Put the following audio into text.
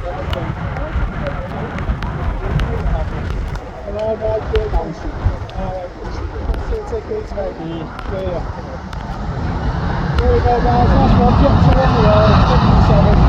There we go, guys. Nice one. Get to 1-0. 57.